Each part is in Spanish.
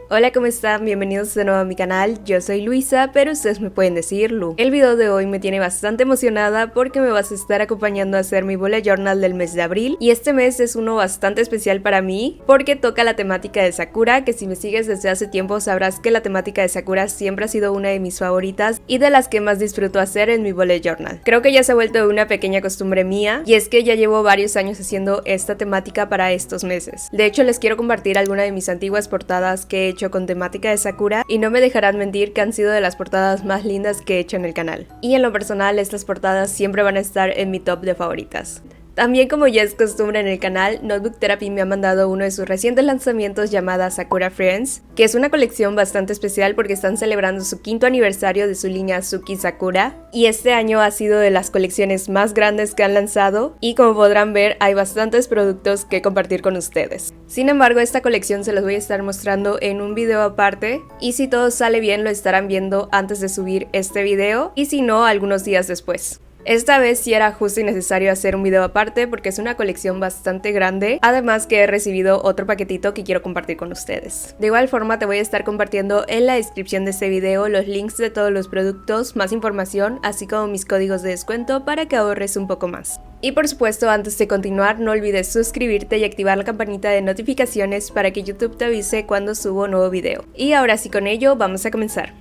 Hola, ¿cómo están? Bienvenidos de nuevo a mi canal. Yo soy Luisa, pero ustedes me pueden decir Lu. El video de hoy me tiene bastante emocionada porque me vas a estar acompañando a hacer mi bullet journal del mes de abril, y este mes es uno bastante especial para mí porque toca la temática de Sakura, que si me sigues desde hace tiempo sabrás que la temática de Sakura siempre ha sido una de mis favoritas y de las que más disfruto hacer en mi bullet journal. Creo que ya se ha vuelto una pequeña costumbre mía, y es que ya llevo varios años haciendo esta temática para estos meses. De hecho, les quiero compartir alguna de mis antiguas portadas que he hecho con temática de Sakura, y no me dejarán mentir que han sido de las portadas más lindas que he hecho en el canal. Y en lo personal, estas portadas siempre van a estar en mi top de favoritas. También, como ya es costumbre en el canal, Notebook Therapy me ha mandado uno de sus recientes lanzamientos llamada Sakura Friends, que es una colección bastante especial porque están celebrando su 5º aniversario de su línea Suki Sakura, y este año ha sido de las colecciones más grandes que han lanzado, y como podrán ver hay bastantes productos que compartir con ustedes. Sin embargo, esta colección se los voy a estar mostrando en un video aparte, y si todo sale bien lo estarán viendo antes de subir este video, y si no, algunos días después. Esta vez sí era justo y necesario hacer un video aparte porque es una colección bastante grande, además que he recibido otro paquetito que quiero compartir con ustedes. De igual forma te voy a estar compartiendo en la descripción de este video los links de todos los productos, más información, así como mis códigos de descuento para que ahorres un poco más. Y por supuesto, antes de continuar, no olvides suscribirte y activar la campanita de notificaciones para que YouTube te avise cuando subo un nuevo video. Y ahora sí, con ello vamos a comenzar.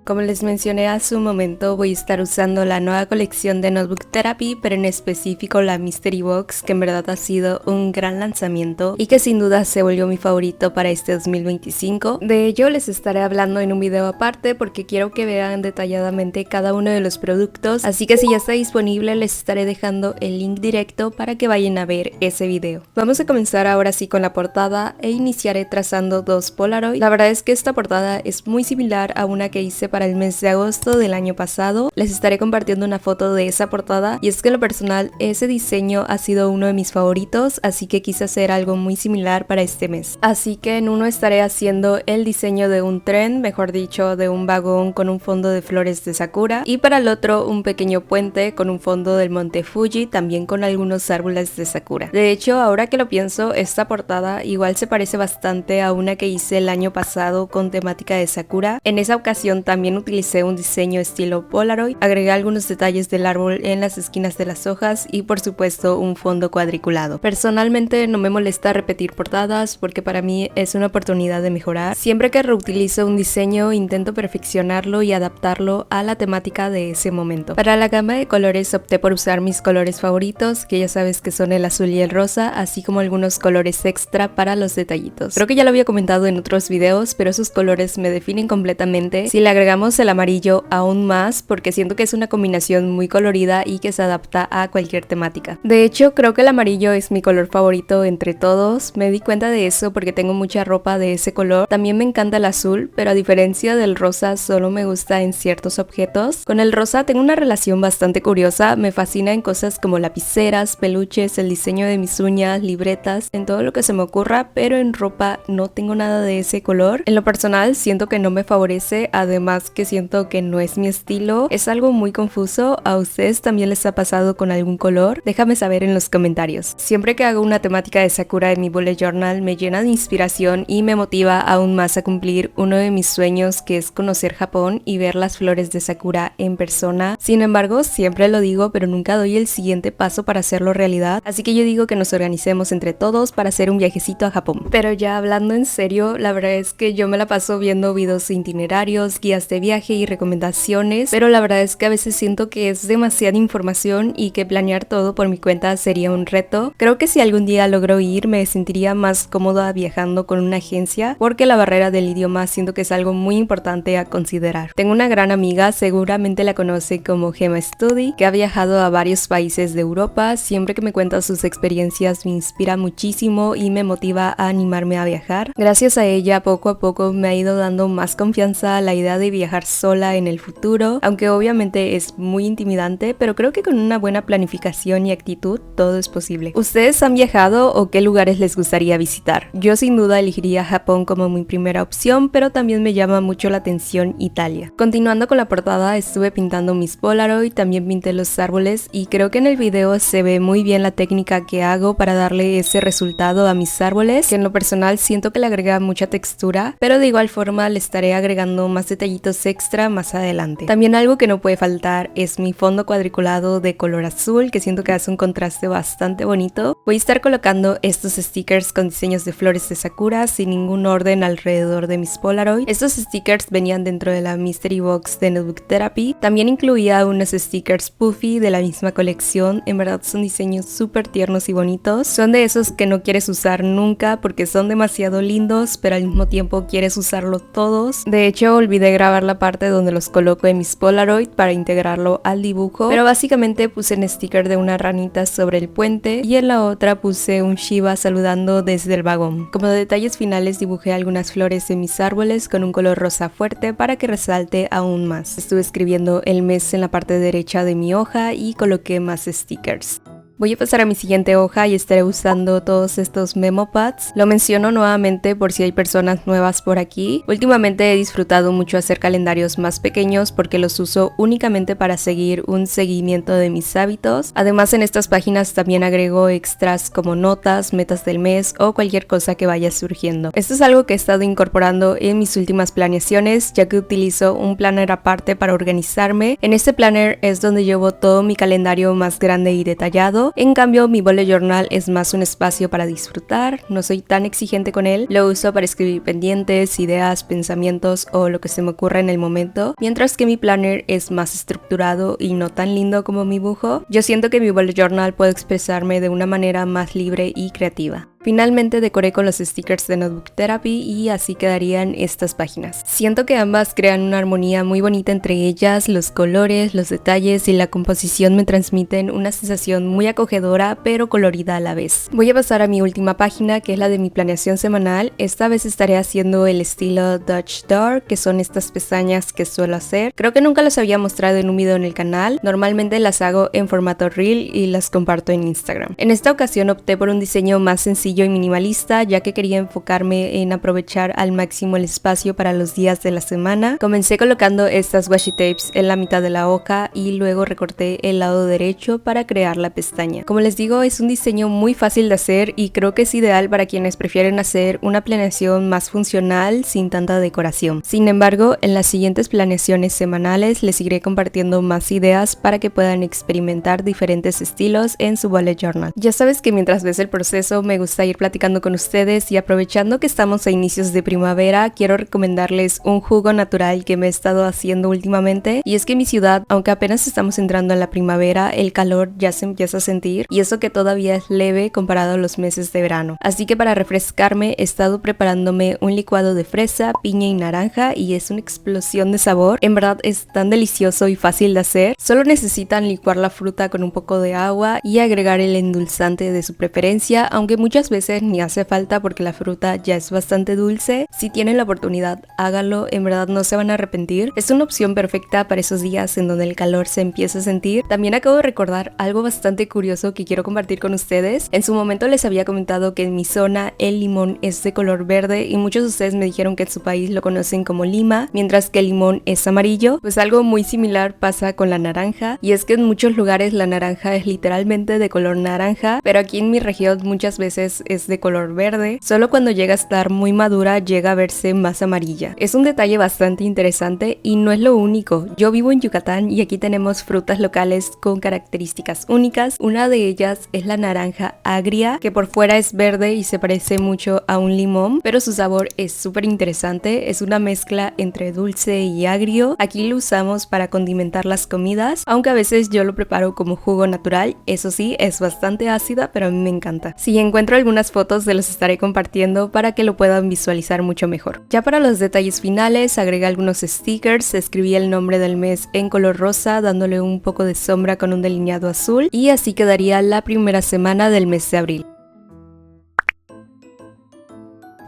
Como les mencioné hace un momento, voy a estar usando la nueva colección de Notebook Therapy, pero en específico la Mystery Box, que en verdad ha sido un gran lanzamiento y que sin duda se volvió mi favorito para este 2025. De ello les estaré hablando en un video aparte porque quiero que vean detalladamente cada uno de los productos, así que si ya está disponible les estaré dejando el link directo para que vayan a ver ese video. Vamos a comenzar ahora sí con la portada e iniciaré trazando dos Polaroid. La verdad es que esta portada es muy similar a una que hice para el mes de agosto del año pasado. Les estaré compartiendo una foto de esa portada, y es que en lo personal ese diseño ha sido uno de mis favoritos, así que quise hacer algo muy similar para este mes. Así que en uno estaré haciendo el diseño de un tren, mejor dicho de un vagón con un fondo de flores de Sakura, y para el otro un pequeño puente con un fondo del monte Fuji, también con algunos árboles de Sakura. De hecho, ahora que lo pienso, esta portada igual se parece bastante a una que hice el año pasado con temática de Sakura. En esa ocasión también utilicé un diseño estilo Polaroid, agregué algunos detalles del árbol en las esquinas de las hojas y por supuesto un fondo cuadriculado. Personalmente no me molesta repetir portadas porque para mí es una oportunidad de mejorar. Siempre que reutilizo un diseño intento perfeccionarlo y adaptarlo a la temática de ese momento. Para la gama de colores opté por usar mis colores favoritos, que ya sabes que son el azul y el rosa, así como algunos colores extra para los detallitos. Creo que ya lo había comentado en otros videos, pero esos colores me definen completamente. Si le agregamos el amarillo aún más porque siento que es una combinación muy colorida y que se adapta a cualquier temática. De hecho, creo que el amarillo es mi color favorito entre todos. Me di cuenta de eso porque tengo mucha ropa de ese color. También me encanta el azul, pero a diferencia del rosa solo me gusta en ciertos objetos. Con el rosa tengo una relación bastante curiosa. Me fascina en cosas como lapiceras, peluches, el diseño de mis uñas, libretas, en todo lo que se me ocurra, pero en ropa no tengo nada de ese color. En lo personal siento que no me favorece, además que siento que no es mi estilo. Es algo muy confuso. ¿A ustedes también les ha pasado con algún color? Déjame saber en los comentarios. Siempre que hago una temática de Sakura en mi bullet journal me llena de inspiración y me motiva aún más a cumplir uno de mis sueños, que es conocer Japón y ver las flores de Sakura en persona. Sin embargo, siempre lo digo, pero nunca doy el siguiente paso para hacerlo realidad, así que yo digo que nos organicemos entre todos para hacer un viajecito a Japón. Pero ya hablando en serio, la verdad es que yo me la paso viendo videos itinerarios, guías de viaje y recomendaciones, pero la verdad es que a veces siento que es demasiada información y que planear todo por mi cuenta sería un reto. Creo que si algún día logro ir me sentiría más cómoda viajando con una agencia, porque la barrera del idioma siento que es algo muy importante a considerar. Tengo una gran amiga, seguramente la conoce como Gemma Study, que ha viajado a varios países de Europa. Siempre que me cuenta sus experiencias me inspira muchísimo y me motiva a animarme a viajar. Gracias a ella poco a poco me ha ido dando más confianza a la idea de viajar viajar sola en el futuro, aunque obviamente es muy intimidante, pero creo que con una buena planificación y actitud todo es posible. ¿Ustedes han viajado o qué lugares les gustaría visitar? Yo sin duda elegiría Japón como mi primera opción, pero también me llama mucho la atención Italia. Continuando con la portada, estuve pintando mis Polaroid, también pinté los árboles y creo que en el video se ve muy bien la técnica que hago para darle ese resultado a mis árboles, que en lo personal siento que le agrega mucha textura, pero de igual forma le estaré agregando más detallitos extra más adelante. También algo que no puede faltar es mi fondo cuadriculado de color azul, que siento que hace un contraste bastante bonito. Voy a estar colocando estos stickers con diseños de flores de sakura sin ningún orden alrededor de mis Polaroid. Estos stickers venían dentro de la Mystery Box de Notebook Therapy. También incluía unos stickers puffy de la misma colección. En verdad son diseños súper tiernos y bonitos. Son de esos que no quieres usar nunca porque son demasiado lindos, pero al mismo tiempo quieres usarlo todos. De hecho, olvidé grabar la parte donde los coloco en mis Polaroid para integrarlo al dibujo, pero básicamente puse un sticker de una ranita sobre el puente y en la otra puse un Shiba saludando desde el vagón. Como detalles finales dibujé algunas flores en mis árboles con un color rosa fuerte para que resalte aún más. Estuve escribiendo el mes en la parte derecha de mi hoja y coloqué más stickers. Voy a pasar a mi siguiente hoja y estaré usando todos estos memo pads. Lo menciono nuevamente por si hay personas nuevas por aquí. Últimamente he disfrutado mucho hacer calendarios más pequeños porque los uso únicamente para seguir un seguimiento de mis hábitos. Además, en estas páginas también agrego extras como notas, metas del mes o cualquier cosa que vaya surgiendo. Esto es algo que he estado incorporando en mis últimas planeaciones, ya que utilizo un planner aparte para organizarme. En este planner es donde llevo todo mi calendario más grande y detallado. En cambio, mi bullet journal es más un espacio para disfrutar, no soy tan exigente con él, lo uso para escribir pendientes, ideas, pensamientos o lo que se me ocurra en el momento, mientras que mi planner es más estructurado y no tan lindo como mi dibujo. Yo siento que mi bullet journal puede expresarme de una manera más libre y creativa. Finalmente decoré con los stickers de Notebook Therapy y así quedarían estas páginas. Siento que ambas crean una armonía muy bonita entre ellas, los colores, los detalles y la composición me transmiten una sensación muy acogedora pero colorida a la vez. Voy a pasar a mi última página, que es la de mi planeación semanal. Esta vez estaré haciendo el estilo Dutch Door, que son estas pestañas que suelo hacer. Creo que nunca las había mostrado en un video en el canal, normalmente las hago en formato reel y las comparto en Instagram. En esta ocasión opté por un diseño más sencillo y minimalista, ya que quería enfocarme en aprovechar al máximo el espacio para los días de la semana. Comencé colocando estas washi tapes en la mitad de la hoja y luego recorté el lado derecho para crear la pestaña. Como les digo, es un diseño muy fácil de hacer y creo que es ideal para quienes prefieren hacer una planeación más funcional sin tanta decoración. Sin embargo, en las siguientes planeaciones semanales les iré compartiendo más ideas para que puedan experimentar diferentes estilos en su bullet journal. Ya sabes que mientras ves el proceso me gusta ir platicando con ustedes, y aprovechando que estamos a inicios de primavera, quiero recomendarles un jugo natural que me he estado haciendo últimamente. Y es que en mi ciudad, aunque apenas estamos entrando en la primavera, el calor ya se empieza a sentir, y eso que todavía es leve comparado a los meses de verano. Así que para refrescarme he estado preparándome un licuado de fresa, piña y naranja, y es una explosión de sabor. En verdad es tan delicioso y fácil de hacer. Solo necesitan licuar la fruta con un poco de agua y agregar el endulzante de su preferencia, aunque muchas veces ni hace falta porque la fruta ya es bastante dulce. Si tienen la oportunidad, háganlo, en verdad no se van a arrepentir. Es una opción perfecta para esos días en donde el calor se empieza a sentir. También acabo de recordar algo bastante curioso que quiero compartir con ustedes. En su momento les había comentado que en mi zona el limón es de color verde y muchos de ustedes me dijeron que en su país lo conocen como lima, mientras que el limón es amarillo. Pues algo muy similar pasa con la naranja, y es que en muchos lugares la naranja es literalmente de color naranja, pero aquí en mi región muchas veces es de color verde. Solo cuando llega a estar muy madura llega a verse más amarilla. Es un detalle bastante interesante y no es lo único. Yo vivo en Yucatán y aquí tenemos frutas locales con características únicas. Una de ellas es la naranja agria, que por fuera es verde y se parece mucho a un limón, pero su sabor es súper interesante. Es una mezcla entre dulce y agrio. Aquí lo usamos para condimentar las comidas, aunque a veces yo lo preparo como jugo natural. Eso sí, es bastante ácida, pero a mí me encanta. Si encuentro algunas fotos se los estaré compartiendo para que lo puedan visualizar mucho mejor. Ya para los detalles finales agregué algunos stickers, escribí el nombre del mes en color rosa dándole un poco de sombra con un delineado azul, y así quedaría la primera semana del mes de abril.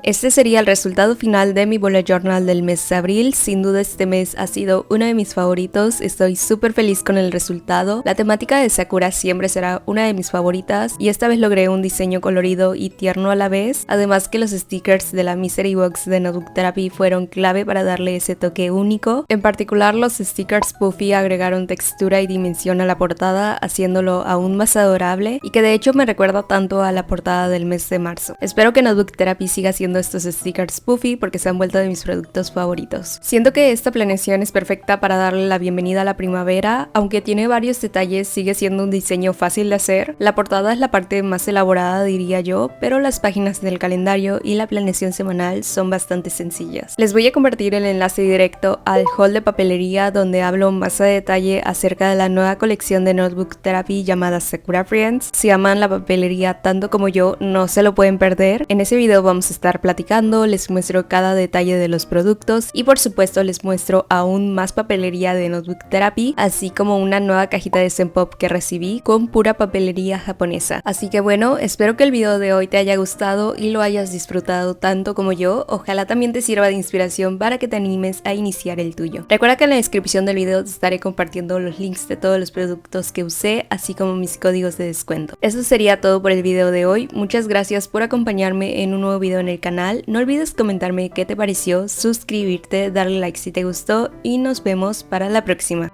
Este sería el resultado final de mi bullet journal del mes de abril. Sin duda este mes ha sido uno de mis favoritos, estoy súper feliz con el resultado. La temática de Sakura siempre será una de mis favoritas y esta vez logré un diseño colorido y tierno a la vez, además que los stickers de la Mystery Box de Notebook Therapy fueron clave para darle ese toque único. En particular los stickers Puffy agregaron textura y dimensión a la portada, haciéndolo aún más adorable y que de hecho me recuerda tanto a la portada del mes de marzo. Espero que Notebook Therapy siga haciendo estos stickers Puffy porque se han vuelto de mis productos favoritos. Siento que esta planeación es perfecta para darle la bienvenida a la primavera, aunque tiene varios detalles, sigue siendo un diseño fácil de hacer. La portada es la parte más elaborada, diría yo, pero las páginas del calendario y la planeación semanal son bastante sencillas. Les voy a compartir el enlace directo al haul de papelería donde hablo más a detalle acerca de la nueva colección de Notebook Therapy llamada Sakura Friends. Si aman la papelería tanto como yo, no se lo pueden perder. En ese video vamos a estar platicando, les muestro cada detalle de los productos y por supuesto les muestro aún más papelería de Notebook Therapy, así como una nueva cajita de Senpop que recibí con pura papelería japonesa. Así que bueno, espero que el video de hoy te haya gustado y lo hayas disfrutado tanto como yo. Ojalá también te sirva de inspiración para que te animes a iniciar el tuyo. Recuerda que en la descripción del video te estaré compartiendo los links de todos los productos que usé, así como mis códigos de descuento. Eso sería todo por el video de hoy. Muchas gracias por acompañarme en un nuevo video en el canal. No olvides comentarme qué te pareció, suscribirte, darle like si te gustó y nos vemos para la próxima.